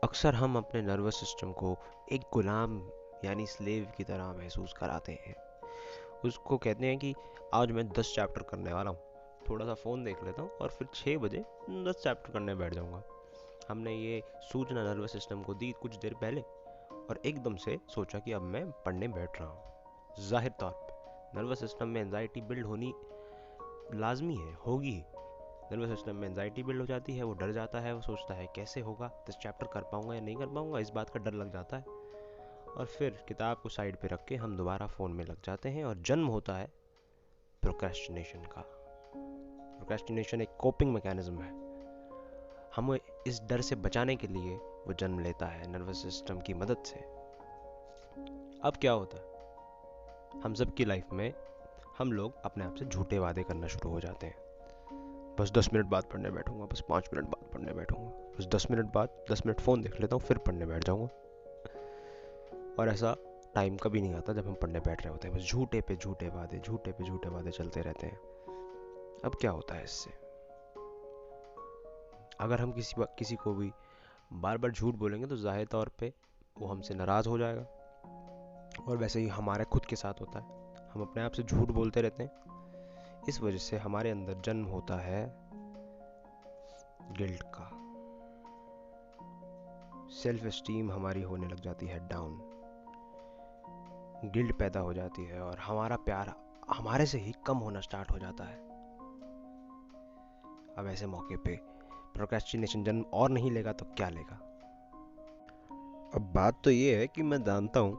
अक्सर हम अपने नर्वस सिस्टम को एक गुलाम यानी स्लेव की तरह महसूस कराते हैं। उसको कहते हैं कि आज मैं 10 चैप्टर करने वाला हूँ, थोड़ा सा फ़ोन देख लेता हूँ और फिर 6 बजे 10 चैप्टर करने बैठ जाऊँगा। हमने ये सूचना नर्वस सिस्टम को दी कुछ देर पहले और एकदम से सोचा कि अब मैं पढ़ने बैठ रहा हूँ। जाहिर तौर पे नर्वस सिस्टम में एंजाइटी बिल्ड होनी लाजमी है, होगी ही। नर्वस सिस्टम में एंजाइटी बिल्ड हो जाती है, वो डर जाता है, वो सोचता है कैसे होगा, 10 चैप्टर कर पाऊंगा या नहीं कर पाऊंगा, इस बात का डर लग जाता है। और फिर किताब को साइड पे रख के हम दोबारा फ़ोन में लग जाते हैं और जन्म होता है प्रोक्रेस्टिनेशन का। प्रोक्रेस्टिनेशन एक कोपिंग मैकेनिज्म है, हमें इस डर से बचाने के लिए वो जन्म लेता है नर्वस सिस्टम की मदद से। अब क्या होता है, हम सब की लाइफ में हम लोग अपने आप से झूठे वादे करना शुरू हो जाते हैं। बस 10 मिनट बाद पढ़ने बैठूंगा, बस 5 मिनट बाद पढ़ने बैठूंगा, बस 10 मिनट बाद 10 मिनट फ़ोन देख लेता हूँ फिर पढ़ने बैठ जाऊंगा। और ऐसा टाइम कभी नहीं आता जब हम पढ़ने बैठ रहे होते हैं, बस झूठे पे झूठे वादे, झूठे पे झूठे वादे चलते रहते हैं। अब क्या होता है इससे, अगर हम किसी को भी बार बार झूठ बोलेंगे तो जाहिर तौर पे वो हमसे नाराज़ हो जाएगा। और वैसे ही हमारे खुद के साथ होता है, हम अपने आप से झूठ बोलते रहते हैं। इस वजह से हमारे अंदर जन्म होता है गिल्ट का। सेल्फ एस्टीम हमारी होने लग जाती है डाउन, गिल्ट पैदा हो जाती है और हमारा प्यार हमारे से ही कम होना स्टार्ट हो जाता है। अब ऐसे मौके पे प्रोक्रेस्टिनेशन जन्म और नहीं लेगा तो क्या लेगा। अब बात तो ये है कि मैं जानता हूँ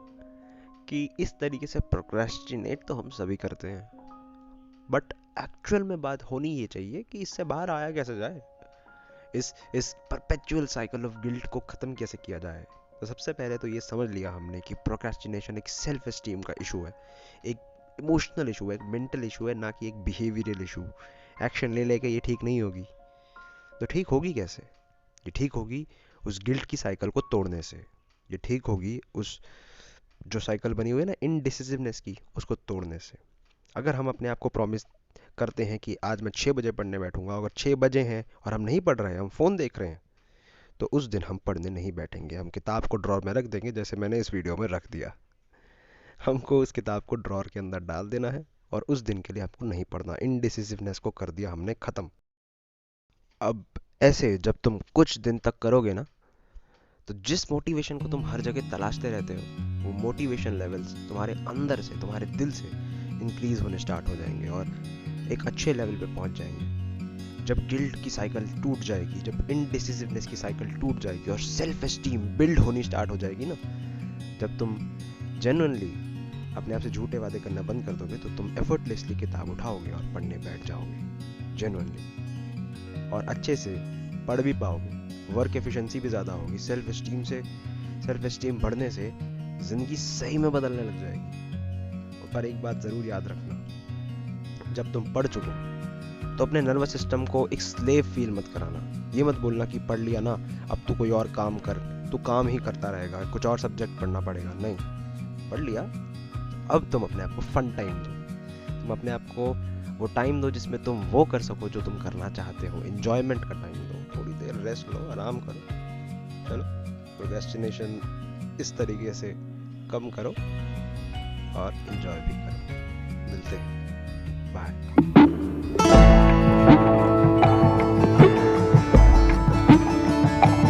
कि इस तरीके से प्रोक्रेस्टिनेट तो हम सभी करते हैं, बट एक्चुअल में बात होनी ये चाहिए कि इससे बाहर आया कैसे जाए, इस परपेचुअल साइकिल ऑफ गिल्ट को ख़त्म कैसे किया जाए। तो सबसे पहले तो ये समझ लिया हमने कि प्रोक्रेस्टिनेशन एक सेल्फ एस्टीम का इशू है, एक इमोशनल इशू है, एक मेंटल इशू है, ना कि एक बिहेवियरल इशू। एक्शन ले लेके ये ठीक नहीं होगी। तो ठीक होगी कैसे, ये ठीक होगी उस गिल्ट की साइकिल को तोड़ने से। ये ठीक होगी उस जो साइकिल बनी हुई है ना इनडिसिसिवनेस की, उसको तोड़ने से। अगर हम अपने आप को प्रॉमिस करते हैं कि आज मैं 6 बजे पढ़ने बैठूंगा, अगर 6 बजे हैं और हम नहीं पढ़ रहे हैं, हम फ़ोन देख रहे हैं, तो उस दिन हम पढ़ने नहीं बैठेंगे। हम किताब को ड्रॉर में रख देंगे, जैसे मैंने इस वीडियो में रख दिया। हमको उस किताब को ड्रॉर के अंदर डाल देना है और उस दिन के लिए हमको नहीं पढ़ना। इनडिसिसिवनेस को कर दिया हमने ख़त्म। अब ऐसे जब तुम कुछ दिन तक करोगे ना, तो जिस मोटिवेशन को तुम हर जगह तलाशते रहते हो, वो मोटिवेशन लेवल्स तुम्हारे अंदर से, तुम्हारे दिल से इंक्रीज होने स्टार्ट हो जाएंगे और एक अच्छे लेवल पे पहुंच जाएंगे। जब गिल्ट की साइकिल टूट जाएगी, जब इनडिसिसिवनेस की साइकिल टूट जाएगी और सेल्फ एस्टीम बिल्ड होनी स्टार्ट हो जाएगी ना, जब तुम जेन्युइनली अपने आप से झूठे वादे करना बंद कर दोगे, तो तुम एफर्टलेसली किताब उठाओगे और पढ़ने बैठ जाओगे जेन्युइनली, और अच्छे से पढ़ भी पाओगे। वर्क एफिशिएंसी भी ज़्यादा होगी। सेल्फ एस्टीम बढ़ने से ज़िंदगी सही में बदलने लग जाएगी। पर एक बात ज़रूर याद रखना, जब तुम पढ़ चुको तो अपने नर्वस सिस्टम को एक स्लेव फील मत कराना। ये मत बोलना कि पढ़ लिया ना, अब तू कोई और काम कर, तू काम ही करता रहेगा, कुछ और सब्जेक्ट पढ़ना पड़ेगा। नहीं, पढ़ लिया, अब तुम अपने आप को फन टाइम दो। तुम अपने आप को वो टाइम दो जिसमें तुम वो कर सको जो तुम करना चाहते हो। एंजॉयमेंट का टाइम दो, थोड़ी देर रेस्ट लो, आराम करो। चलो, प्रोक्रेस्टिनेशन इस तरीके से कम करो और एंजॉय भी करो। मिलते हैं, बाय।